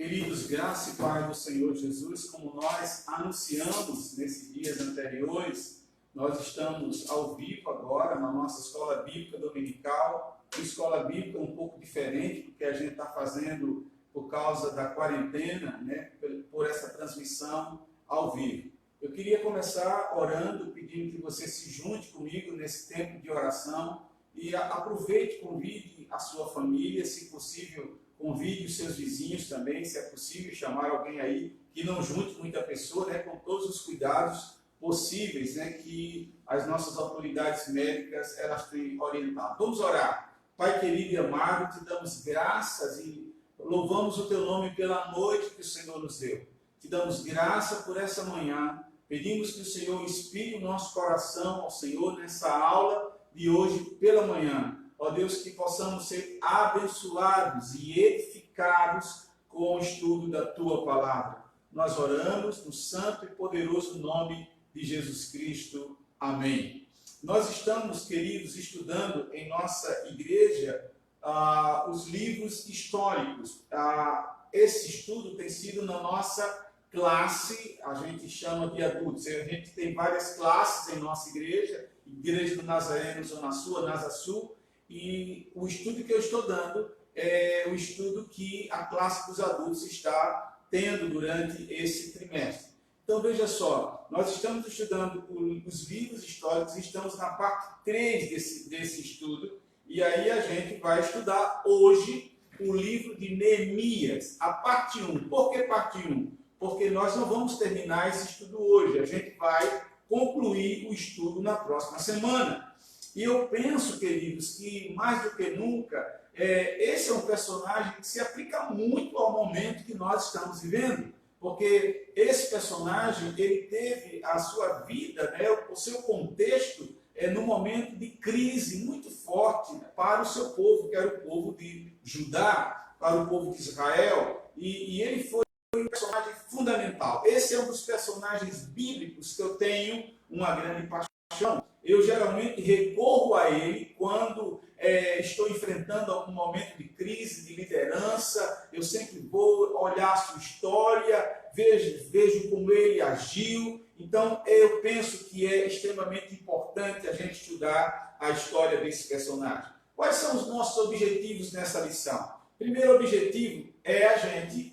Queridos, graça e paz do Senhor Jesus, como nós anunciamos nesses dias anteriores, nós estamos ao vivo agora na nossa escola bíblica dominical, uma escola bíblica um pouco diferente do que a gente está fazendo por causa da quarentena, né, por essa transmissão ao vivo. Eu queria começar orando, pedindo que você se junte comigo nesse tempo de oração e aproveite, convide a sua família, se possível, convide os seus vizinhos também, se é possível, chamar alguém aí que não junte muita pessoa, né, com todos os cuidados possíveis, né, que as nossas autoridades médicas elas têm orientado. Vamos orar. Pai querido e amado, te damos graças e louvamos o teu nome pela noite que o Senhor nos deu. Te damos graça por essa manhã. Pedimos que o Senhor inspire o nosso coração ao Senhor nessa aula de hoje pela manhã. Ó Deus, que possamos ser abençoados e edificados com o estudo da Tua Palavra. Nós oramos no santo e poderoso nome de Jesus Cristo. Amém. Nós estamos, queridos, estudando em nossa igreja os livros históricos. Esse estudo tem sido na nossa classe, a gente chama de adultos. A gente tem várias classes em nossa igreja, Igreja do Nazareno, Zona Sul, Nasa Sul, e o estudo que eu estou dando é o estudo que a classe dos adultos está tendo durante esse trimestre. Então veja só, nós estamos estudando os livros históricos, estamos na parte 3 desse estudo, e aí a gente vai estudar hoje o livro de Neemias, a parte 1. Por que parte 1? Porque nós não vamos terminar esse estudo hoje, a gente vai concluir o estudo na próxima semana. E eu penso, queridos, que mais do que nunca, esse é um personagem que se aplica muito ao momento que nós estamos vivendo, porque esse personagem, ele teve a sua vida, né, o seu contexto, num momento de crise muito forte, né, para o seu povo, que era o povo de Judá, para o povo de Israel, e ele foi um personagem fundamental. Esse é um dos personagens bíblicos que eu tenho uma grande paixão. Eu geralmente recorro a ele quando estou enfrentando algum momento de crise, de liderança. Eu sempre vou olhar a sua história, vejo como ele agiu. Então, eu penso que é extremamente importante a gente estudar a história desse personagem. Quais são os nossos objetivos nessa lição? Primeiro objetivo é a gente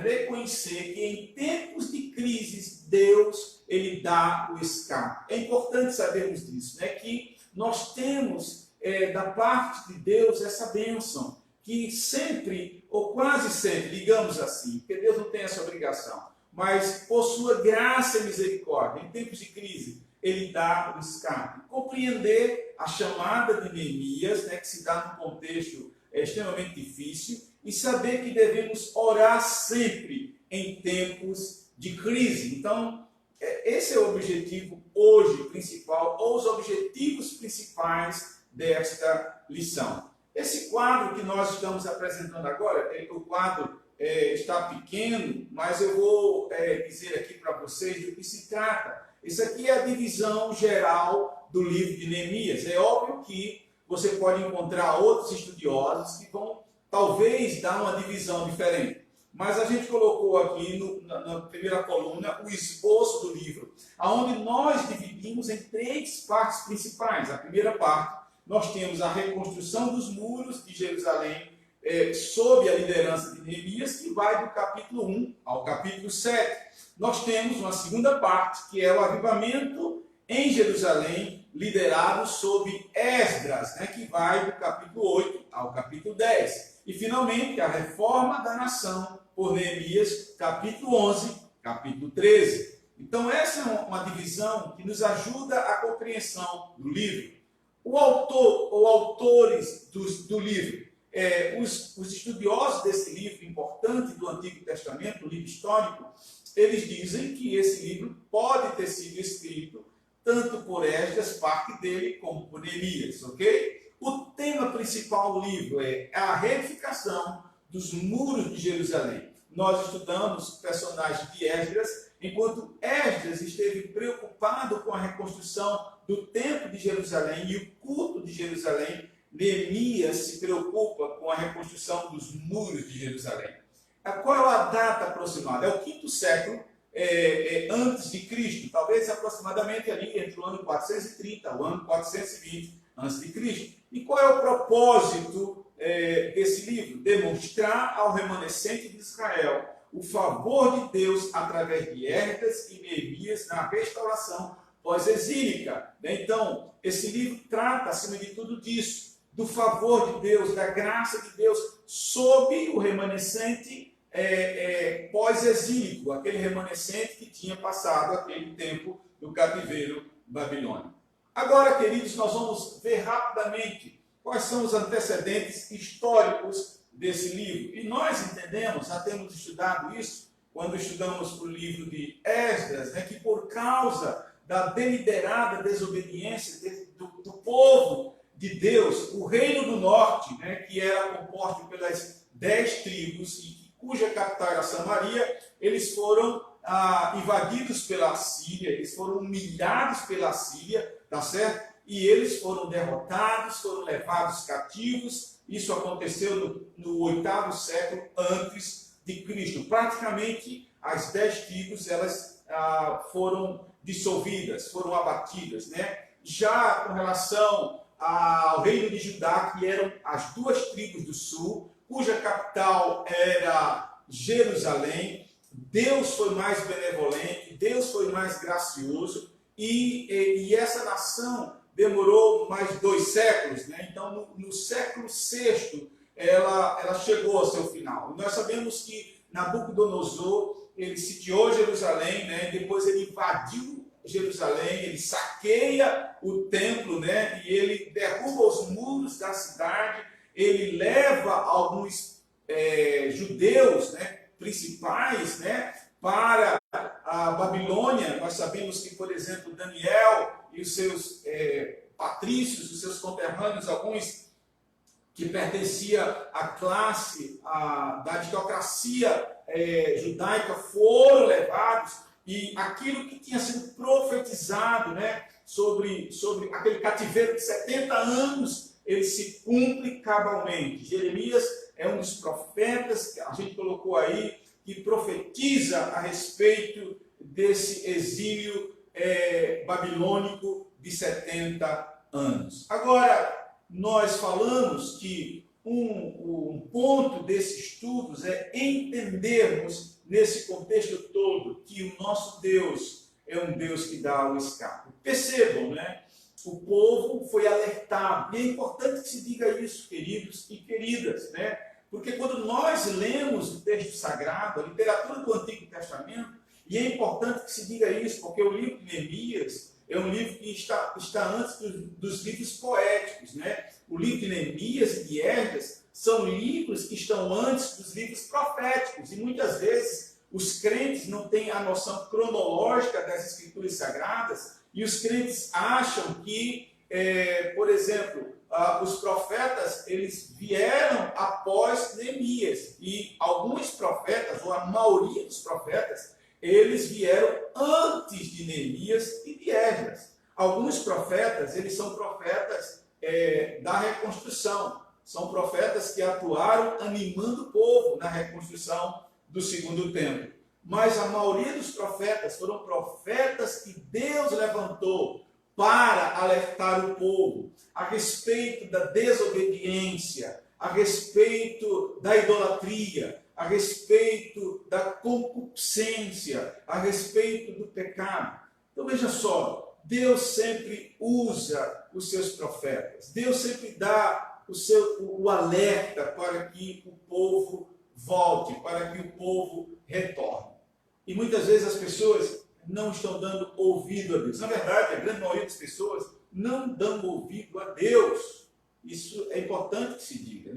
reconhecer que em tempos de crises, Deus ele dá o escape. É importante sabermos disso, né? Que nós temos da parte de Deus essa bênção, que sempre, ou quase sempre, digamos assim, porque Deus não tem essa obrigação, mas por sua graça e misericórdia, em tempos de crise, ele dá o escape. Compreender a chamada de Neemias, né, que se dá num contexto extremamente difícil, e saber que devemos orar sempre em tempos de crise. Então, esse é o objetivo hoje principal, ou os objetivos principais desta lição. Esse quadro que nós estamos apresentando agora, o quadro está pequeno, mas eu vou dizer aqui para vocês do que se trata. Isso aqui é a divisão geral do livro de Neemias. É óbvio que você pode encontrar outros estudiosos que vão talvez dar uma divisão diferente. Mas a gente colocou aqui na primeira coluna o esboço do livro, onde nós dividimos em 3 partes principais. A primeira parte, nós temos a reconstrução dos muros de Jerusalém, sob a liderança de Neemias, que vai do capítulo 1 ao capítulo 7. Nós temos uma segunda parte, que é o avivamento em Jerusalém, liderado sob Esdras, né, que vai do capítulo 8 ao capítulo 10. E, finalmente, a reforma da nação, por Neemias, capítulo 11, capítulo 13. Então, essa é uma divisão que nos ajuda a compreensão do livro. O autor, ou autores do livro, os estudiosos desse livro importante do Antigo Testamento, o livro histórico, eles dizem que esse livro pode ter sido escrito tanto por Esdras, parte dele, como por Neemias, ok? O tema principal do livro é a reedificação dos muros de Jerusalém. Nós estudamos o personagem de Esdras, enquanto Esdras esteve preocupado com a reconstrução do templo de Jerusalém e o culto de Jerusalém, Neemias se preocupa com a reconstrução dos muros de Jerusalém. Qual é a data aproximada? É o quinto século antes de Cristo, talvez aproximadamente ali entre o ano 430 e o ano 420 antes de Cristo. E qual é o propósito desse livro? Demonstrar ao remanescente de Israel o favor de Deus através de Esdras e Neemias na restauração pós-exílica. Então, esse livro trata, acima de tudo, disso, do favor de Deus, da graça de Deus sobre o remanescente pós-exílico, aquele remanescente que tinha passado aquele tempo do cativeiro babilônico. Agora, queridos, nós vamos ver rapidamente quais são os antecedentes históricos desse livro. E nós entendemos, já temos estudado isso, quando estudamos o livro de Esdras, que por causa da deliberada desobediência do povo de Deus, o reino do norte, que era composto pelas 10 tribos e cuja capital era Samaria, eles foram invadidos pela Assíria, eles foram humilhados pela Assíria, tá certo? E eles foram derrotados, foram levados cativos. Isso aconteceu no 8º século antes de Cristo. Praticamente as 10 tribos elas foram dissolvidas, foram abatidas, Já com relação ao reino de Judá, que eram as 2 tribos do sul, cuja capital era Jerusalém, Deus foi mais benevolente, Deus foi mais gracioso, e essa nação demorou mais 2 séculos, Então no século VI ela chegou ao seu final. E nós sabemos que Nabucodonosor, ele sitiou Jerusalém, depois ele invadiu Jerusalém, ele saqueia o templo, e ele derruba os muros da cidade, ele leva alguns judeus, principais, para a Babilônia. Nós sabemos que, por exemplo, Daniel e os seus patrícios, os seus conterrâneos, alguns que pertenciam à classe da aristocracia judaica, foram levados, e aquilo que tinha sido profetizado, sobre aquele cativeiro de 70 anos, ele se cumpre cabalmente. Jeremias é um dos profetas que a gente colocou aí, que profetiza a respeito desse exílio babilônico de 70 anos. Agora, nós falamos que um ponto desses estudos é entendermos, nesse contexto todo, que o nosso Deus é um Deus que dá o escape. Percebam, o povo foi alertado, e é importante que se diga isso, queridos e queridas, porque quando nós lemos o texto sagrado, a literatura do Antigo Testamento, e é importante que se diga isso, porque o livro de Neemias é um livro que está antes dos livros poéticos, O livro de Neemias e de Esdras são livros que estão antes dos livros proféticos, e muitas vezes os crentes não têm a noção cronológica das Escrituras Sagradas, e os crentes acham que, por exemplo, os profetas, eles vieram após Neemias, e alguns profetas, ou a maioria dos profetas, eles vieram antes de Neemias e de Esdras. Alguns profetas, eles são profetas da reconstrução, são profetas que atuaram animando o povo na reconstrução do segundo templo. Mas a maioria dos profetas foram profetas que Deus levantou para alertar o povo a respeito da desobediência, a respeito da idolatria, a respeito da concupiscência, a respeito do pecado. Então veja só, Deus sempre usa os seus profetas, Deus sempre dá o alerta para que o povo volte, para que o povo retorne. E muitas vezes as pessoas não estão dando ouvido a Deus. Na verdade, a grande maioria das pessoas não dão ouvido a Deus. Isso é importante que se diga,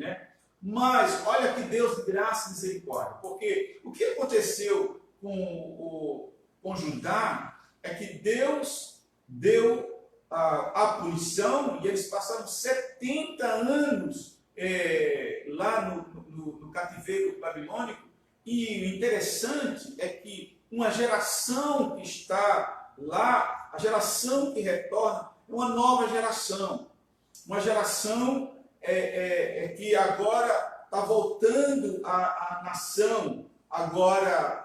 Mas olha que Deus de graça e misericórdia, porque o que aconteceu com Judá é que Deus deu a punição, e eles passaram 70 anos lá no cativeiro babilônico. E o interessante é que uma geração que está lá, a geração que retorna, é uma nova geração. Uma geração que agora voltando a nação agora,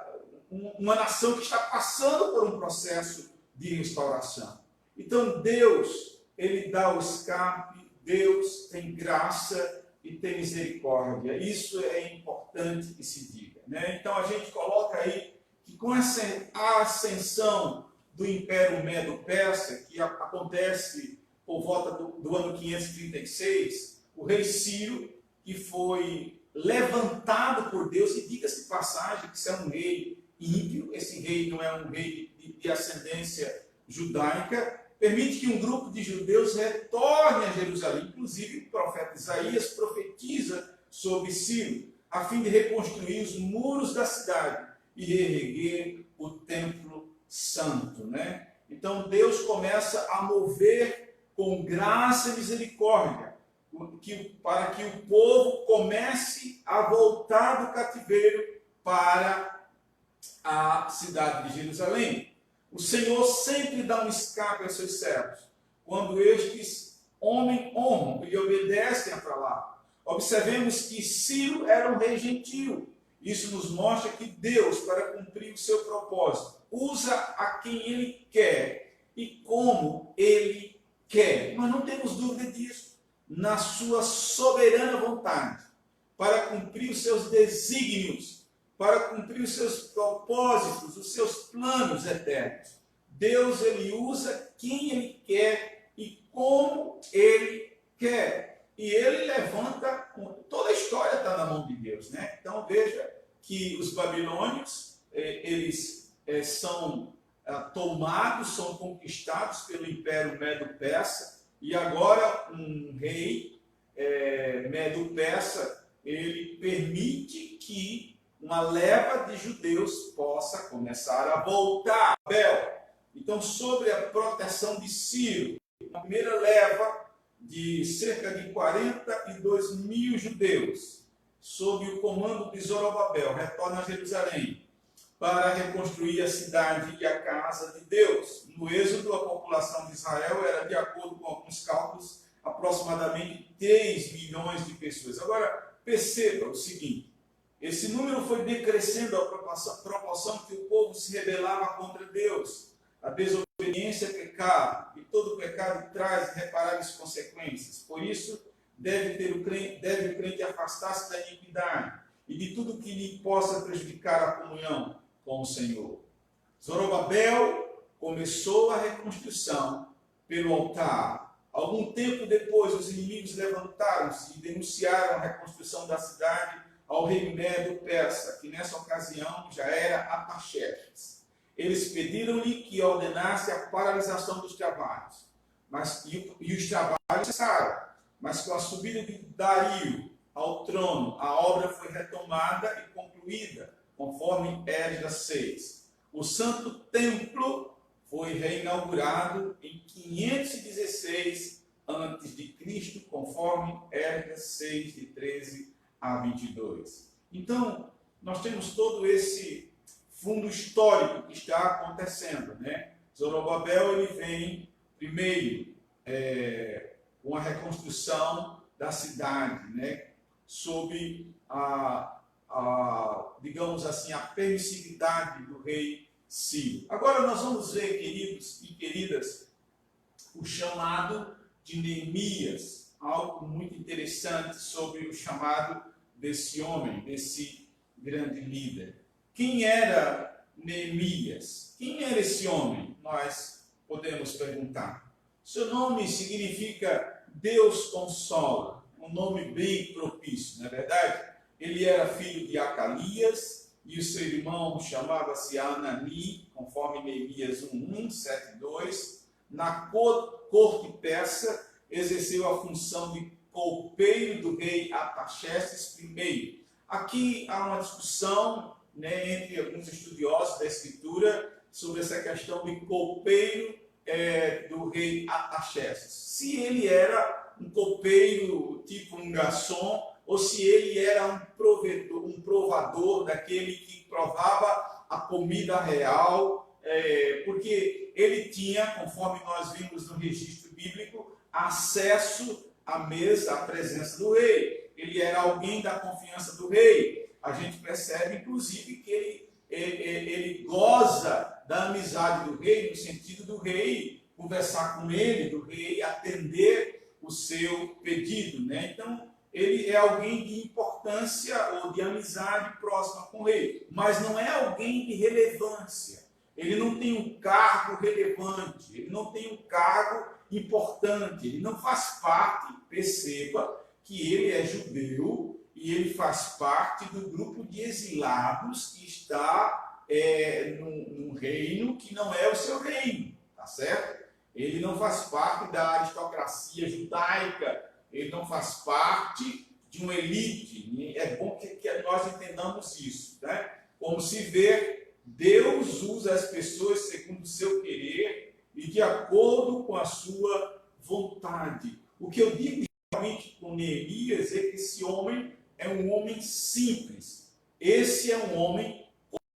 uma nação que está passando por um processo de restauração. Então Deus, Ele dá o escape, Deus tem graça e tem misericórdia. Isso é importante que se diga, né? Então a gente coloca aí que com essa ascensão do Império Medo-Persa, que acontece por volta do ano 536, o rei Ciro, que foi levantado por Deus, e diga-se de passagem que isso é um rei ímpio, esse rei não é um rei de ascendência judaica, permite que um grupo de judeus retorne a Jerusalém. Inclusive o profeta Isaías profetiza sobre Ciro, a fim de reconstruir os muros da cidade e reerguer o templo santo, né? Então Deus começa a mover com graça e misericórdia, para que o povo comece a voltar do cativeiro para a cidade de Jerusalém. O Senhor sempre dá um escape aos seus servos, quando estes honram e obedecem a palavra. Observemos que Ciro era um rei gentil. Isso nos mostra que Deus, para cumprir o seu propósito, usa a quem Ele quer e como Ele quer. Nós não temos dúvida disso. Na sua soberana vontade, para cumprir os seus desígnios, para cumprir os seus propósitos, os seus planos eternos. Deus, Ele usa quem Ele quer e como Ele quer. E Ele levanta, toda a história está na mão de Deus, né? Então veja que os babilônios, eles são tomados, são conquistados pelo Império Medo-Persa, e agora um rei Medo-Persa, ele permite que uma leva de judeus possa começar a voltar a Babel. Então, sobre a proteção de Ciro, a primeira leva de cerca de 42 mil judeus, sob o comando de Zorobabel, retorna a Jerusalém para reconstruir a cidade e a casa de Deus. No êxodo, a população de Israel era, de acordo com alguns cálculos, aproximadamente 3 milhões de pessoas. Agora, perceba o seguinte: esse número foi decrescendo à proporção que o povo se rebelava contra Deus. A desobediência é pecado, e todo pecado traz irreparáveis consequências. Por isso, deve o crente afastar-se da iniquidade e de tudo que lhe possa prejudicar a comunhão com o Senhor. Zorobabel começou a reconstrução pelo altar. Algum tempo depois, os inimigos levantaram-se e denunciaram a reconstrução da cidade ao rei Medo-Persa, que nessa ocasião já era Artaxerxes. Eles pediram-lhe que ordenasse a paralisação dos trabalhos, e os trabalhos cessaram. Mas com a subida de Dario ao trono, a obra foi retomada e concluída, conforme Esdras 6. O Santo Templo foi reinaugurado em 516 a.C., conforme Esdras 6, de 13 a 22. Então, nós temos todo esse fundo histórico que está acontecendo, né? Zorobabel, ele vem primeiro com a reconstrução da cidade, né? Sob digamos assim, a permissividade do rei Ciro. Agora nós vamos ver, queridos e queridas, o chamado de Neemias, algo muito interessante sobre o chamado desse homem, desse grande líder. Quem era Neemias? Quem era esse homem? Nós podemos perguntar. Seu nome significa Deus consola, um nome bem propício, não é verdade? Ele era filho de Acalias e o seu irmão chamava-se Anani, conforme Neemias 1:1, 7:2. Na corte persa, exerceu a função de copeiro do rei Artaxerxes I. Aqui há uma discussão, né, entre alguns estudiosos da escritura sobre essa questão de copeiro do rei Artaxerxes. Se ele era um copeiro tipo um garçom, ou se ele era um provador daquele que provava a comida real, porque ele tinha, conforme nós vimos no registro bíblico, acesso à mesa, à presença do rei. ele era alguém da confiança do rei. A gente percebe, inclusive, que ele goza da amizade do rei, no sentido do rei conversar com ele, do rei atender o seu pedido, né? Então, ele é alguém de importância ou de amizade próxima com o rei, mas não é alguém de relevância. Ele não tem um cargo relevante, ele não tem um cargo importante, ele não faz parte, perceba, que ele é judeu e ele faz parte do grupo de exilados que está num reino que não é o seu reino, tá certo? Ele não faz parte da aristocracia judaica, ele não faz parte de uma elite. É bom que nós entendamos isso, né? Como se vê, Deus usa as pessoas segundo o seu querer e de acordo com a sua vontade. O que eu digo realmente com Neemias é que esse homem é um homem simples. Esse é um homem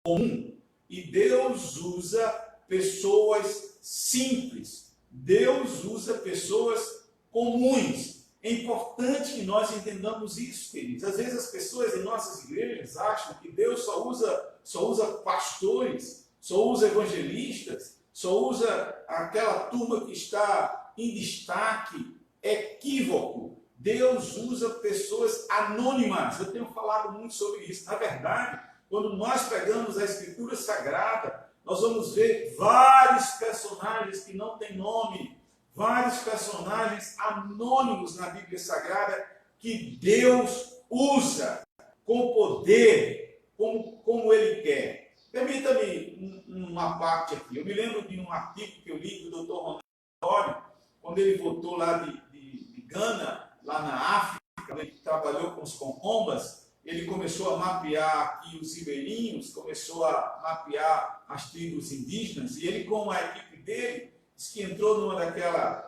comum. E Deus usa pessoas simples. Deus usa pessoas comuns. É importante que nós entendamos isso, queridos. Às vezes as pessoas em nossas igrejas acham que Deus só usa pastores, só usa evangelistas, só usa aquela turma que está em destaque. Equívoco. Deus usa pessoas anônimas. Eu tenho falado muito sobre isso. Na verdade, quando nós pegamos a Escritura Sagrada, nós vamos ver vários personagens que não têm nome, vários personagens anônimos na Bíblia Sagrada que Deus usa com poder, como Ele quer. Permita-me uma parte aqui. Eu me lembro de um artigo que eu li do Dr. Ronaldo, quando ele voltou lá de Gana, lá na África, ele trabalhou com os concombas, ele começou a mapear aqui os ribeirinhos, começou a mapear as tribos indígenas, e ele, com a equipe dele, disse que entrou numa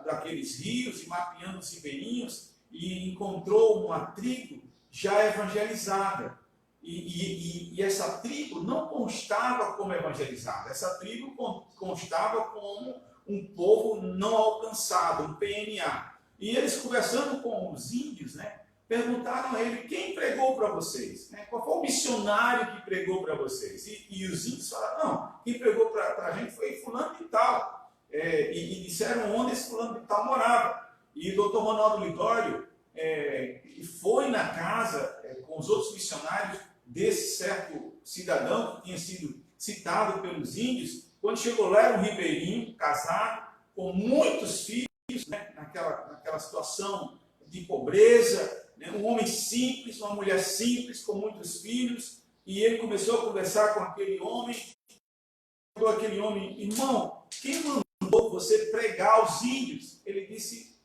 daqueles rios, e mapeando os ribeirinhos, e encontrou uma tribo já evangelizada. E essa tribo não constava como evangelizada, essa tribo constava como um povo não alcançado, um PNA. E eles, conversando com os índios, né, perguntaram a ele: quem pregou para vocês? Né? Qual foi o missionário que pregou para vocês? E os índios falaram: não, quem pregou para a gente foi fulano de tal. E disseram onde esse fulano de tal morava. E o Dr. Ronaldo Lidório foi na casa com os outros missionários desse certo cidadão que tinha sido citado pelos índios. Quando chegou lá, era um ribeirinho, casado, com muitos filhos, né, naquela situação de pobreza, né, um homem simples, uma mulher simples, com muitos filhos, e ele começou a conversar com aquele homem, irmão, quem mandou você pregar aos índios? Ele disse: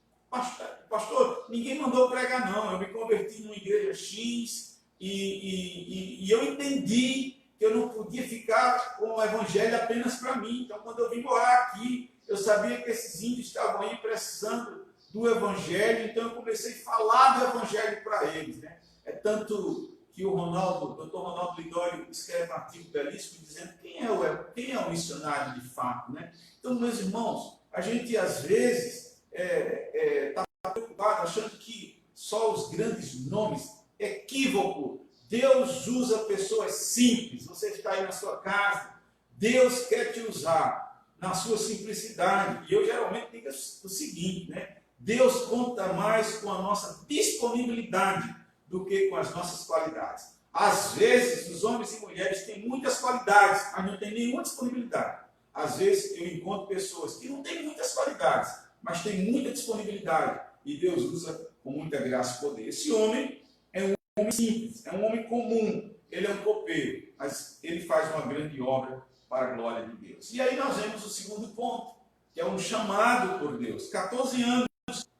pastor, ninguém mandou pregar não, eu me converti numa igreja X, e eu entendi que eu não podia ficar com o evangelho apenas para mim. Então, quando eu vim morar aqui, eu sabia que esses índios estavam aí precisando do evangelho, então eu comecei a falar do evangelho para eles, né? É tanto que o Dr. Ronaldo Lidório escreve um artigo belíssimo dizendo quem é o missionário de fato, né? Então, meus irmãos, a gente às vezes está preocupado achando que só os grandes nomes, equívoco. Deus usa pessoas simples. Você está aí na sua casa, Deus quer te usar na sua simplicidade. E eu geralmente digo o seguinte, né? Deus conta mais com a nossa disponibilidade do que com as nossas qualidades. Às vezes, os homens e mulheres têm muitas qualidades, mas não têm nenhuma disponibilidade. Às vezes, eu encontro pessoas que não têm muitas qualidades, mas têm muita disponibilidade. E Deus usa com muita graça e poder. Esse homem é um homem simples, é um homem comum. Ele é um copeiro, mas ele faz uma grande obra para a glória de Deus. E aí nós vemos o segundo ponto, que é um chamado por Deus. 14 anos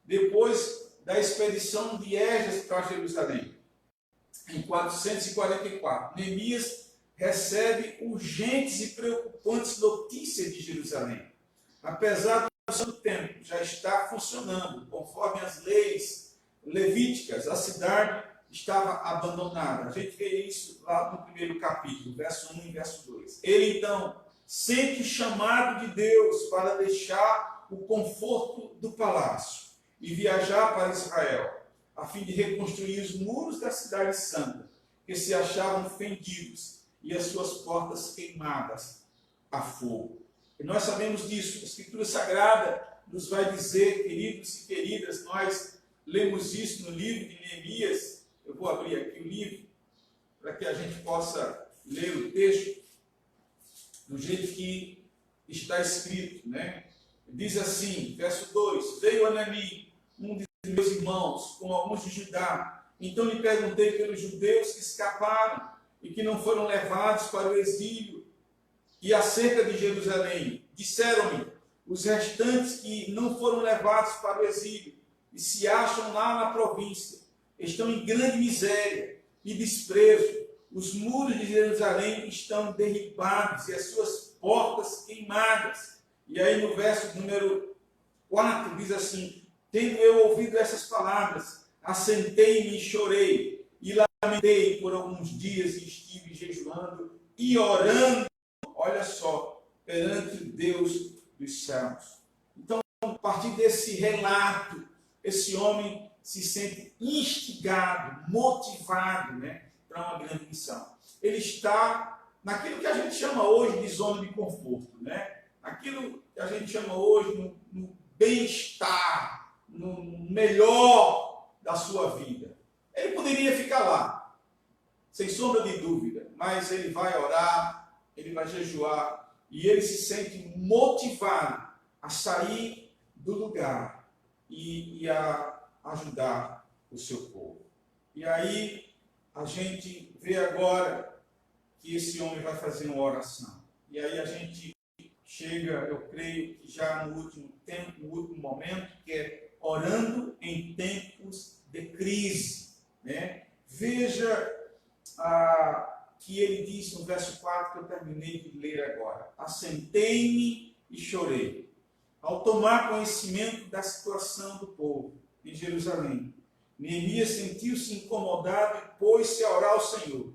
depois da expedição de Esdras para Jerusalém, em 444, Neemias recebe urgentes e preocupantes notícias de Jerusalém. Apesar do tempo já estar funcionando conforme as leis levíticas, a cidade estava abandonada. A gente vê isso lá no primeiro capítulo, verso 1 e verso 2. Ele então sente o chamado de Deus para deixar o conforto do palácio e viajar para Israel. a fim de reconstruir os muros da cidade santa, que se achavam fendidos e as suas portas queimadas a fogo. E nós sabemos disso. A Escritura Sagrada nos vai dizer, queridos e queridas, nós lemos isso no livro de Neemias. Eu vou abrir aqui o livro para que a gente possa ler o texto do jeito que está escrito, né? Diz assim, verso 2: Veio Anani, um de meus irmãos, com alguns de Judá. Então lhe perguntei pelos judeus que escaparam e que não foram levados para o exílio e acerca de Jerusalém. Disseram-me, os restantes que não foram levados para o exílio e se acham lá na província, estão em grande miséria e desprezo. Os muros de Jerusalém estão derribados e as suas portas queimadas. E aí no verso número 4 diz assim: tendo eu ouvido essas palavras, assentei-me e chorei, e lamentei por alguns dias, e estive jejuando e orando, olha só, perante o Deus dos céus. Então, a partir desse relato, esse homem se sente instigado, motivado, né, para uma grande missão. Ele está naquilo que a gente chama hoje de zona de conforto, né? Aquilo que a gente chama hoje no bem-estar, no melhor da sua vida. Ele poderia ficar lá, sem sombra de dúvida, mas ele vai orar, ele vai jejuar, e ele se sente motivado a sair do lugar e a ajudar o seu povo. E aí a gente vê agora que esse homem vai fazer uma oração. E aí a gente chega, eu creio que já no último tempo, no último momento, que é orando em tempos de crise, né? Veja que ele diz no verso 4, que eu terminei de ler agora: assentei-me e chorei, ao tomar conhecimento da situação do povo em Jerusalém. Neemias sentiu-se incomodado e pôs-se a orar ao Senhor.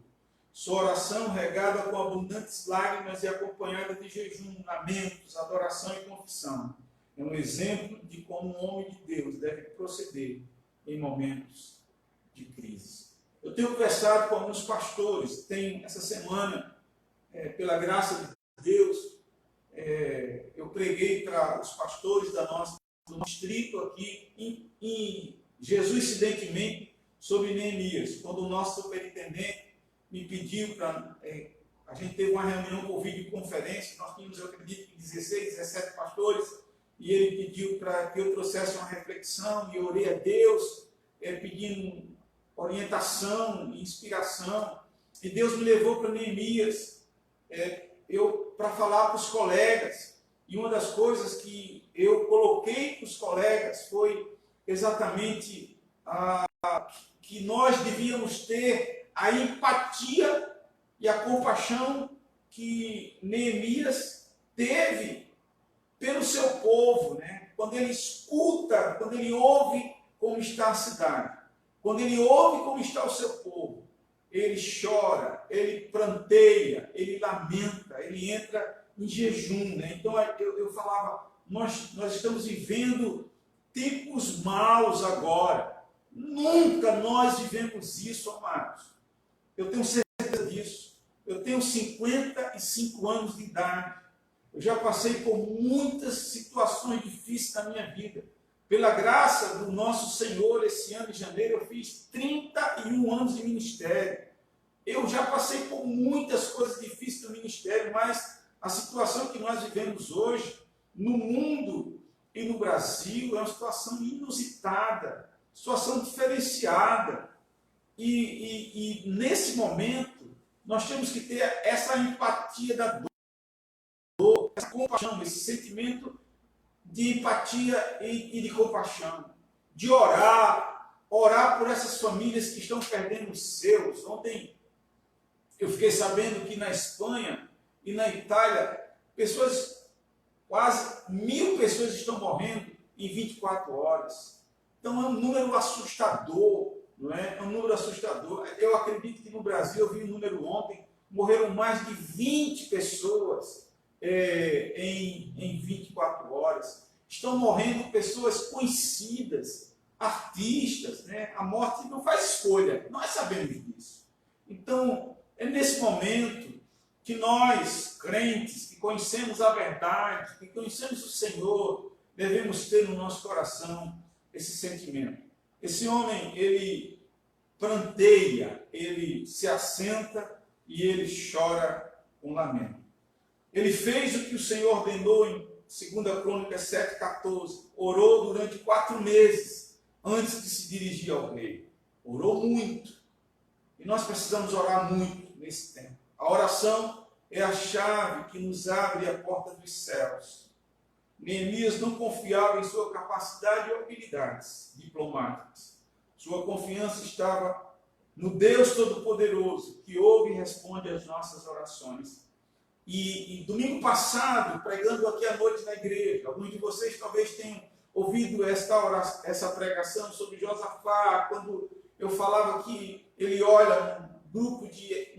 Sua oração, regada com abundantes lágrimas e acompanhada de jejum, lamentos, adoração e confissão, é um exemplo de como um homem de Deus deve proceder em momentos de crise. Eu tenho conversado com alguns pastores, essa semana, pela graça de Deus, eu preguei para os pastores do distrito aqui em Jesus Incidentemente sobre Neemias, quando o nosso superintendente me pediu para... a gente teve uma reunião por videoconferência, nós tínhamos, eu acredito, 16, 17 pastores, e ele pediu para que eu trouxesse uma reflexão, e eu orei a Deus, pedindo orientação, inspiração, e Deus me levou para Neemias, para falar para os colegas, e uma das coisas que eu coloquei para os colegas foi exatamente que nós devíamos ter a empatia e a compaixão que Neemias teve pelo seu povo, né? Quando ele escuta, quando ele ouve como está a cidade, quando ele ouve como está o seu povo, ele chora, ele pranteia, ele lamenta, ele entra em jejum, né? Então eu falava, nós estamos vivendo tempos maus agora. Nunca nós vivemos isso, amados. Eu tenho certeza disso. Eu tenho 55 anos de idade. Eu já passei por muitas situações difíceis na minha vida. Pela graça do nosso Senhor, esse ano de janeiro, eu fiz 31 anos de ministério. Eu já passei por muitas coisas difíceis no ministério, mas a situação que nós vivemos hoje, no mundo e no Brasil, é uma situação inusitada, situação diferenciada. E nesse momento, nós temos que ter essa empatia da dor, essa compaixão, esse sentimento de empatia e de compaixão, de orar por essas famílias que estão perdendo os seus. Ontem eu fiquei sabendo que na Espanha e na Itália, quase 1000 pessoas estão morrendo em 24 horas. Então é um número assustador, não é? É um número assustador. Eu acredito que no Brasil, eu vi um número ontem, morreram mais de 20 pessoas em 24 horas. Estão morrendo pessoas conhecidas, artistas, né? A morte não faz escolha, nós sabemos disso. Então, é nesse momento que nós, crentes, que conhecemos a verdade, que conhecemos o Senhor, devemos ter no nosso coração esse sentimento. Esse homem, ele pranteia, ele se assenta e ele chora com lamento. Ele fez o que o Senhor ordenou em 2 Crônicas 7,14. Orou durante 4 meses antes de se dirigir ao rei. Orou muito. E nós precisamos orar muito nesse tempo. A oração é a chave que nos abre a porta dos céus. Neemias não confiava em sua capacidade e habilidades diplomáticas. Sua confiança estava no Deus Todo-Poderoso, que ouve e responde às nossas orações. E domingo passado, pregando aqui à noite na igreja, alguns de vocês talvez tenham ouvido essa pregação sobre Josafá, quando eu falava que ele olha um grupo de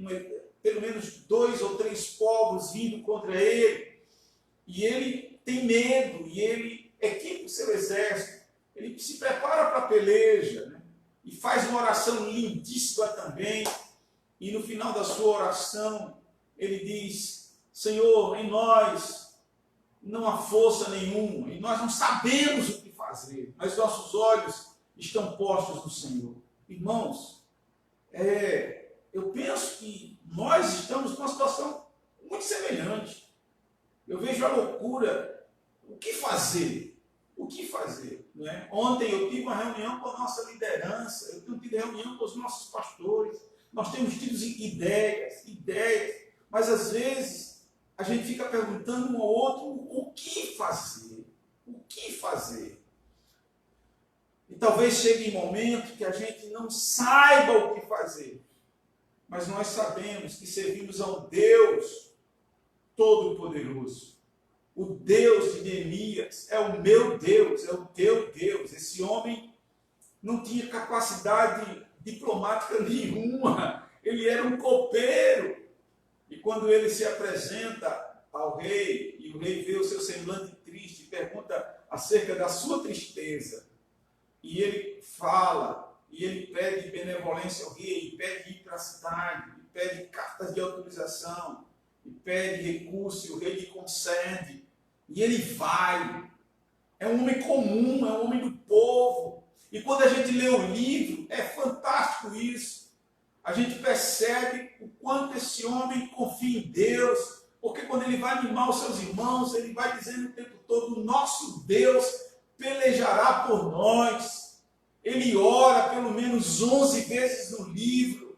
pelo menos 2 ou 3 povos vindo contra ele, e ele tem medo, e ele equipa o seu exército, ele se prepara para a peleja, né? E faz uma oração lindíssima também, e no final da sua oração, ele diz: Senhor, em nós não há força nenhuma, e nós não sabemos o que fazer, mas nossos olhos estão postos no Senhor. Irmãos, eu penso que nós estamos numa situação muito semelhante. Eu vejo a loucura. O que fazer? O que fazer? Não é? Ontem eu tive uma reunião com a nossa liderança, eu tenho tido reunião com os nossos pastores, nós temos tido ideias, mas às vezes a gente fica perguntando um ao outro o que fazer. O que fazer? E talvez chegue um momento que a gente não saiba o que fazer. Mas nós sabemos que servimos ao Deus Todo-Poderoso. O Deus de Neemias é o meu Deus, é o teu Deus. Esse homem não tinha capacidade diplomática nenhuma. Ele era um copeiro. E quando ele se apresenta ao rei, e o rei vê o seu semblante triste, pergunta acerca da sua tristeza, e ele fala, e ele pede benevolência ao rei, pede ir para a cidade, pede cartas de autorização, e pede recurso, e o rei lhe concede, e ele vai. É um homem comum, é um homem do povo. E quando a gente lê o livro, é fantástico isso. A gente percebe o quanto esse homem confia em Deus, porque quando ele vai animar os seus irmãos, ele vai dizendo o tempo todo: o nosso Deus pelejará por nós. Ele ora pelo menos 11 vezes no livro.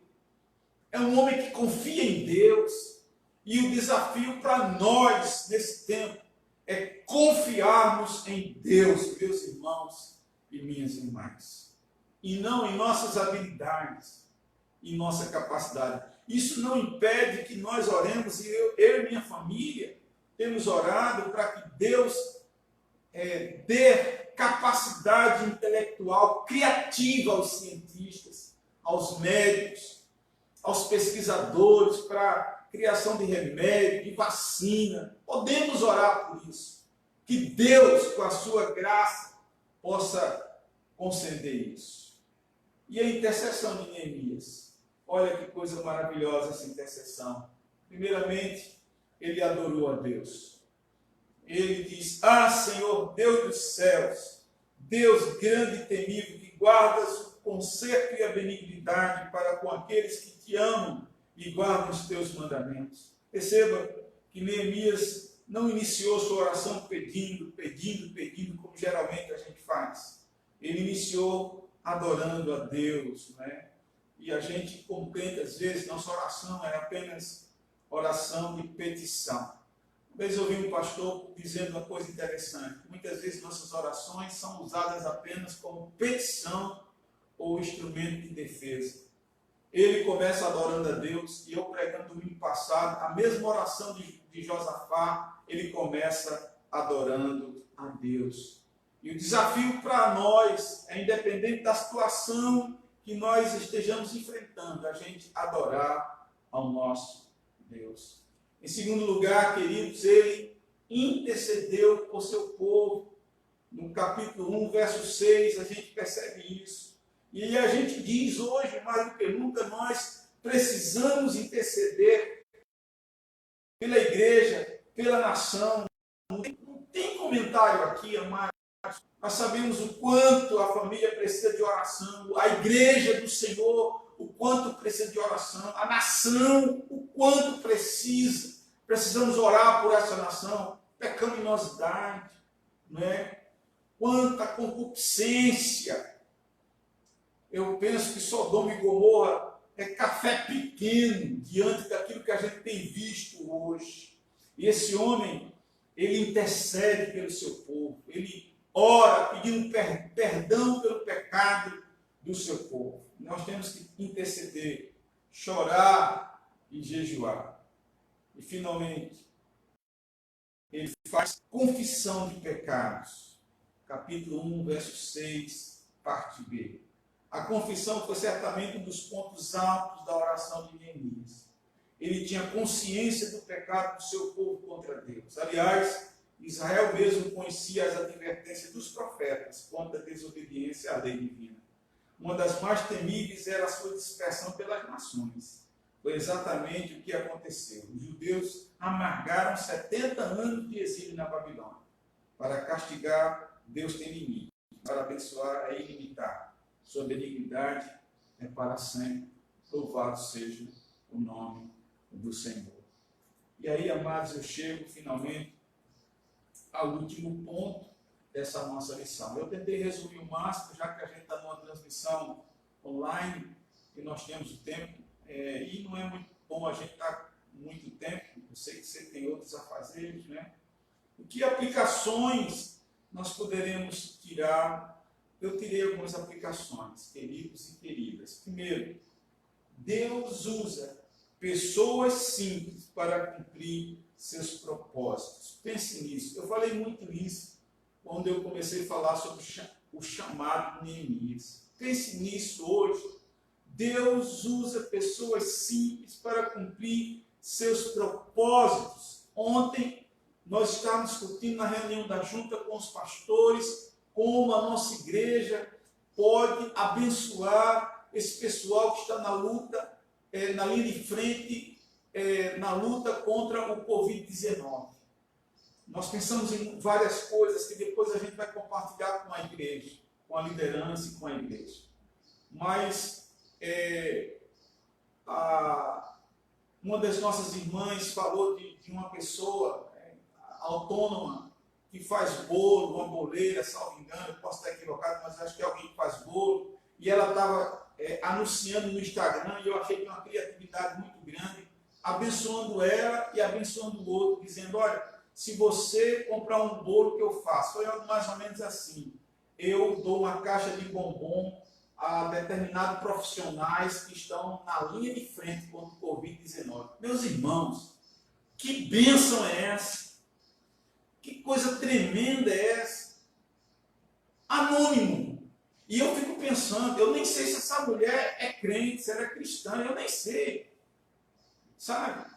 É um homem que confia em Deus. E o desafio para nós, nesse tempo, é confiarmos em Deus, meus irmãos e minhas irmãs. E não em nossas habilidades, em nossa capacidade. Isso não impede que nós oremos, e eu e minha família temos orado para que Deus dê capacidade intelectual, criativa aos cientistas, aos médicos, aos pesquisadores, para criação de remédio, de vacina. Podemos orar por isso. Que Deus, com a sua graça, possa conceder isso. E a intercessão de Neemias. Olha que coisa maravilhosa essa intercessão. Primeiramente, ele adorou a Deus. Ele diz: ah, Senhor, Deus dos céus, Deus grande e temível, que guardas o conserto e a benignidade para com aqueles que te amam e guardam os teus mandamentos. Perceba que Neemias não iniciou sua oração pedindo, como geralmente a gente faz. Ele iniciou adorando a Deus, né? E a gente, como crente, às vezes, nossa oração é apenas oração de petição. Uma vez eu ouvi um pastor dizendo uma coisa interessante. Muitas vezes nossas orações são usadas apenas como petição ou instrumento de defesa. Ele começa adorando a Deus, e eu pregando domingo passado, a mesma oração de Josafá, ele começa adorando a Deus. E o desafio para nós é, independente da situação que nós estejamos enfrentando, a gente adorar ao nosso Deus. Em segundo lugar, queridos, ele intercedeu por seu povo. No capítulo 1, verso 6, a gente percebe isso. E a gente diz hoje, mais do que nunca, nós precisamos interceder pela igreja, pela nação. Não tem comentário aqui, amados. Nós sabemos o quanto a família precisa de oração, a igreja do Senhor, o quanto precisa de oração, a nação, o quanto precisa. Precisamos orar por essa nação, pecaminosidade, não é? Quanta concupiscência. Eu penso que Sodoma e Gomorra é café pequeno diante daquilo que a gente tem visto hoje. E esse homem, ele intercede pelo seu povo, ele ora pedindo perdão pelo pecado do seu povo. Nós temos que interceder, chorar e jejuar. E finalmente, ele faz confissão de pecados. Capítulo 1, verso 6, parte B. A confissão foi certamente um dos pontos altos da oração de Neemias. Ele tinha consciência do pecado do seu povo contra Deus. Aliás, Israel mesmo conhecia as advertências dos profetas contra a desobediência à lei divina. Uma das mais temíveis era a sua dispersão pelas nações. Foi exatamente o que aconteceu. Os judeus amargaram 70 anos de exílio na Babilônia. Para castigar, Deus tem limite. Para abençoar é ilimitado. Sua benignidade é para sempre. Louvado seja o nome do Senhor. E aí, amados, eu chego finalmente ao último ponto dessa nossa lição. Eu tentei resumir o máximo, já que a gente está numa transmissão online e nós temos o tempo, e não é muito bom a gente estar muito tempo, eu sei que você tem outros afazeres, né? O que aplicações nós poderemos tirar? Eu tirei algumas aplicações, queridos e queridas. Primeiro, Deus usa pessoas simples para cumprir seus propósitos. Pense nisso. Eu falei muito nisso quando eu comecei a falar sobre o chamado de Neemias. Pense nisso hoje. Deus usa pessoas simples para cumprir seus propósitos. Ontem nós estávamos discutindo na reunião da junta com os pastores como a nossa igreja pode abençoar esse pessoal que está na luta, na linha de frente, na luta contra o Covid-19. Nós pensamos em várias coisas que depois a gente vai compartilhar com a igreja, com a liderança e com a igreja. Mas uma das nossas irmãs falou de uma pessoa autônoma que faz bolo, uma boleira, salvo engano, eu posso estar equivocado, mas acho que é alguém que faz bolo, e ela estava anunciando no Instagram, e eu achei que uma criatividade muito grande, abençoando ela e abençoando o outro, dizendo, olha, se você comprar um bolo que eu faço, foi algo mais ou menos assim, eu dou uma caixa de bombom a determinados profissionais que estão na linha de frente contra o Covid-19. Meus irmãos, que bênção é essa? Que coisa tremenda é essa? Anônimo. E eu fico pensando, eu nem sei se essa mulher é crente, se ela é cristã, eu nem sei. Sabe?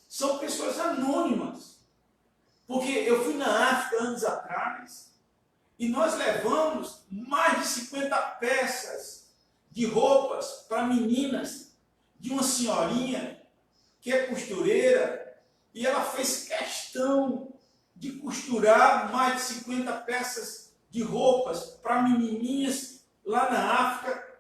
São pessoas anônimas. Porque eu fui na África anos atrás e nós levamos mais de 50 peças de roupas para meninas de uma senhorinha que é costureira e ela fez questão de costurar mais de 50 peças de roupas para menininhas lá na África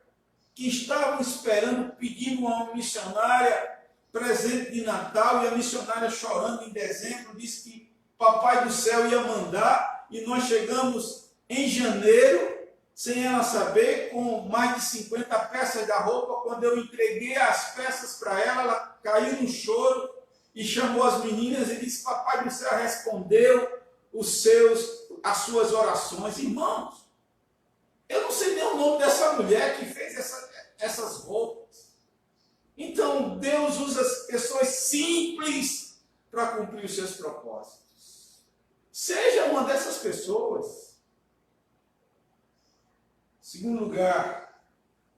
que estavam esperando, pedindo a uma missionária presente de Natal, e a missionária chorando em dezembro, disse que Papai do Céu ia mandar, e nós chegamos em janeiro, sem ela saber, com mais de 50 peças da roupa. Quando eu entreguei as peças para ela, ela caiu no choro, e chamou as meninas e disse, Papai do Céu respondeu as suas orações. Irmãos, eu não sei nem o nome dessa mulher que fez essas roupas. Então, Deus usa as pessoas simples para cumprir os seus propósitos. Seja uma dessas pessoas. Segundo lugar,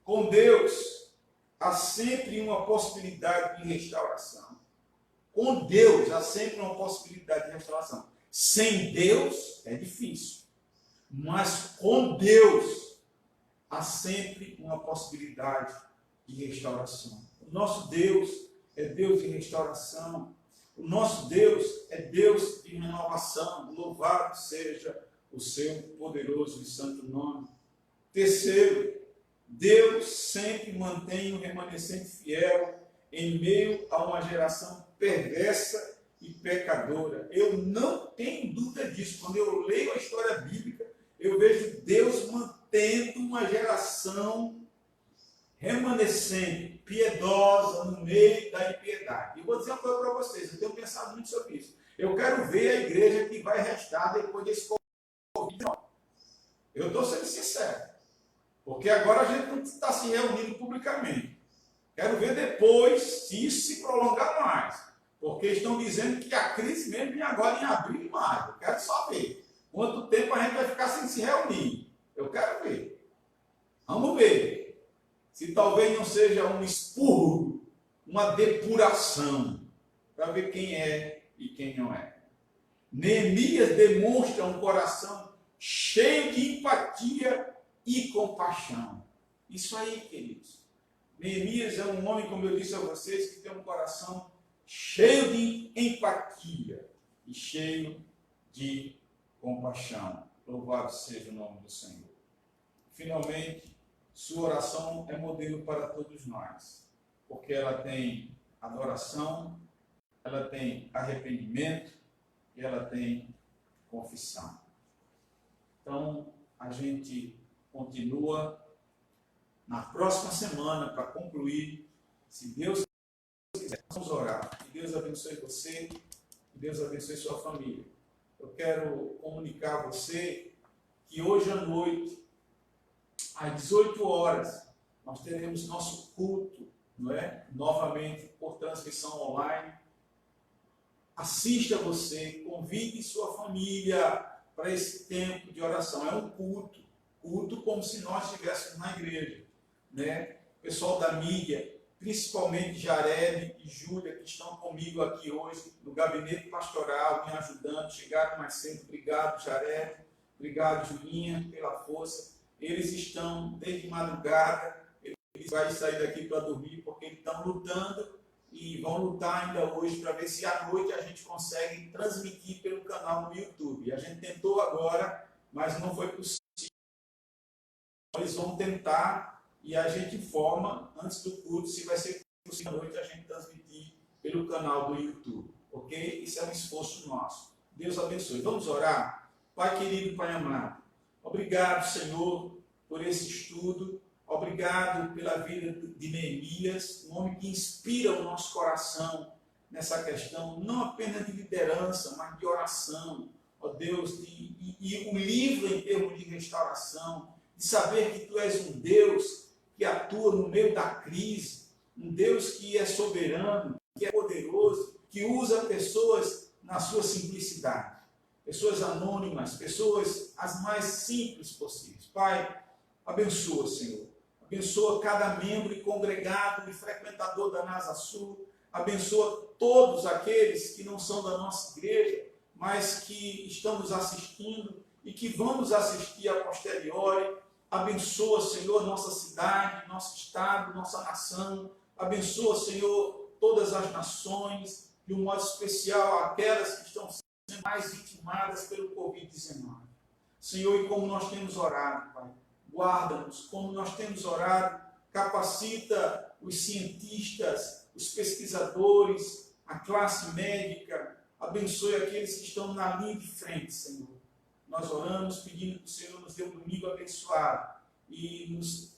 com Deus, há sempre uma possibilidade de restauração. Com Deus há sempre uma possibilidade de restauração. Sem Deus é difícil. mas com Deus há sempre uma possibilidade de restauração. O nosso Deus é Deus de restauração. O nosso Deus é Deus de renovação. Louvado seja o seu poderoso e santo nome. Terceiro, Deus sempre mantém um remanescente fiel em meio a uma geração perversa e pecadora. Eu não tenho dúvida disso. Quando eu leio a história bíblica, eu vejo Deus mantendo uma geração remanescente, piedosa, no meio da impiedade. E vou dizer uma coisa para vocês, eu tenho pensado muito sobre isso. Eu quero ver a igreja que vai restar depois desse Covid. Eu estou sendo sincero. Porque agora a gente não está se reunindo publicamente. Quero ver depois se isso se prolongar mais. Porque estão dizendo que a crise mesmo vem agora em abril e maio. Eu quero só ver quanto tempo a gente vai ficar sem se reunir. Eu quero ver. Vamos ver. Se talvez não seja um expurgo, uma depuração, para ver quem é e quem não é. Neemias demonstra um coração cheio de empatia e compaixão. Isso aí, queridos. Neemias é um homem, como eu disse a vocês, que tem um coração cheio de empatia e cheio de compaixão. Louvado seja o nome do Senhor. Finalmente, sua oração é modelo para todos nós, porque ela tem adoração, ela tem arrependimento e ela tem confissão. Então, a gente continua na próxima semana para concluir, se Deus quiser. Vamos orar. Que Deus abençoe você, que Deus abençoe sua família. Eu quero comunicar a você que hoje à noite, às 18 horas, nós teremos nosso culto, não é? Novamente por transmissão online. Assista você, convide sua família para esse tempo de oração. É um culto como se nós estivéssemos na igreja, né? O pessoal da mídia, principalmente Jared e Júlia, que estão comigo aqui hoje no gabinete pastoral, me ajudando, chegaram mais cedo. Obrigado, Jared. Obrigado, Julinha, pela força. Eles estão desde madrugada, eles vão sair daqui para dormir, porque eles estão lutando e vão lutar ainda hoje para ver se à noite a gente consegue transmitir pelo canal no YouTube. A gente tentou agora, mas não foi possível. Eles vão tentar e a gente informa antes do culto se vai ser possível à noite a gente transmitir pelo canal do YouTube. Ok? Isso é um esforço nosso. Deus abençoe. Vamos orar? Pai querido, Pai amado, obrigado, Senhor, por esse estudo. Obrigado pela vida de Neemias, um homem que inspira o nosso coração nessa questão, não apenas de liderança, mas de oração, ó Deus, e o livro em termos de restauração, de saber que Tu és um Deus que atua no meio da crise, um Deus que é soberano, que é poderoso, que usa pessoas na sua simplicidade, pessoas anônimas, pessoas as mais simples possíveis. Pai, abençoa, Senhor. Abençoa cada membro e congregado e frequentador da NASA Sul. Abençoa todos aqueles que não são da nossa igreja, mas que estão nos assistindo e que vão nos assistir a posteriori. Abençoa, Senhor, nossa cidade, nosso estado, nossa nação. Abençoa, Senhor, todas as nações, de um modo especial aquelas que estão sendo mais vitimadas pelo Covid-19. Senhor, e como nós temos orado, Pai, guarda-nos, como nós temos orado, capacita os cientistas, os pesquisadores, a classe médica, abençoe aqueles que estão na linha de frente, Senhor. Nós oramos pedindo que o Senhor nos dê um domingo abençoado e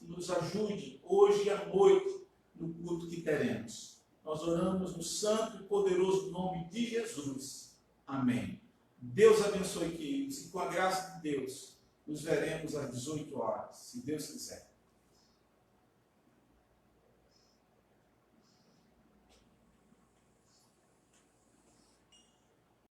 nos ajude hoje à noite no culto que teremos. Nós oramos no santo e poderoso nome de Jesus. Amém. Deus abençoe, queridos, e com a graça de Deus, nos veremos às 18 horas, se Deus quiser.